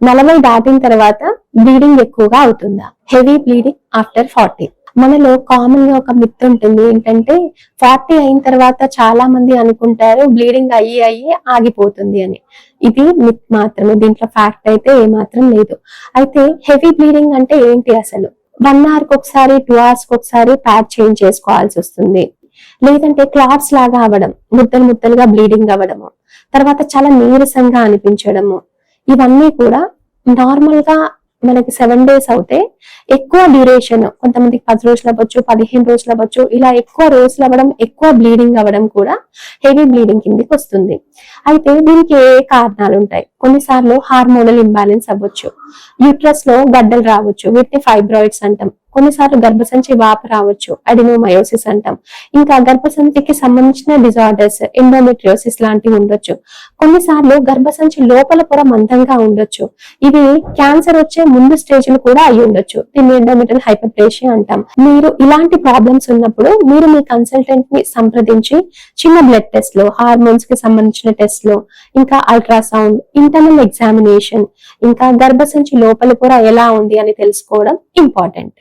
40 దాటిన తర్వాత బ్లీడింగ్ ఎక్కువగా అవుతుందా? Heavy bleeding after 40. మనలో కామన్ గా ఒక మిత్ ఉంటుంది ఏంటంటే 40 అయిన తర్వాత చాలా మంది అనుకుంటారు బ్లీడింగ్ అయ్యి ఆగిపోతుంది అని. ఇది మిత్ మాత్రమే, దీంట్లో ఫ్యాక్ట్ అయితే ఏమాత్రం లేదు. అయితే హెవీ బ్లీడింగ్ అంటే ఏంటి అసలు? 1 hour ఒకసారి 2 hours ఒకసారి ప్యాడ్ చేంజ్ చేసుకోవాల్సి వస్తుంది. లేదంటే క్లాట్స్ లాగా అవ్వడం, ముద్దలు ముద్దలుగా బ్లీడింగ్ అవ్వడము, తర్వాత చాలా నీరసంగా అనిపించడము, ఇవన్నీ కూడా నార్మల్ గా మనకి 7 days అవుతే ఎక్కువ డ్యూరేషన్, కొంతమందికి 10 రోజులు అవ్వచ్చు, 15 రోజులు అవ్వచ్చు, ఇలా ఎక్కువ రోజులు అవ్వడం, ఎక్కువ బ్లీడింగ్ అవ్వడం కూడా హెవీ బ్లీడింగ్ కిందకి వస్తుంది. అయితే దీనికి ఏ కారణాలు ఉంటాయి? కొన్నిసార్లు హార్మోనల్ ఇంబ్యాలెన్స్ అవ్వచ్చు, యూట్రస్ లో గడ్డలు రావచ్చు, వీటిని ఫైబ్రాయిడ్స్ అంటాం. కొన్నిసార్లు గర్భసంచి వాపు రావచ్చు, అడినోమయోసిస్ అంటాం. ఇంకా గర్భసంచికి సంబంధించిన డిజార్డర్స్, ఎండోమెట్రియోసిస్ లాంటివి ఉండొచ్చు. కొన్నిసార్లు గర్భసంచి లోపల పొర మందంగా ఉండొచ్చు. ఇవి క్యాన్సర్ వచ్చే ముందు స్టేజ్లు కూడా అయి ఉండొచ్చు. దీన్ని ఎండోమెట్రియల్ హైపర్ప్లేషియా అంటాం. మీరు ఇలాంటి ప్రాబ్లమ్స్ ఉన్నప్పుడు మీరు మీ కన్సల్టెంట్ ని సంప్రదించి చిన్న బ్లడ్ టెస్ట్లు, హార్మోన్స్ కి సంబంధించిన టెస్ట్లు, ఇంకా అల్ట్రాసౌండ్, ఇంటర్నల్ ఎగ్జామినేషన్, ఇంకా గర్భసంచి లోపల పొర ఎలా ఉంది అని తెలుసుకోవడం ఇంపార్టెంట్.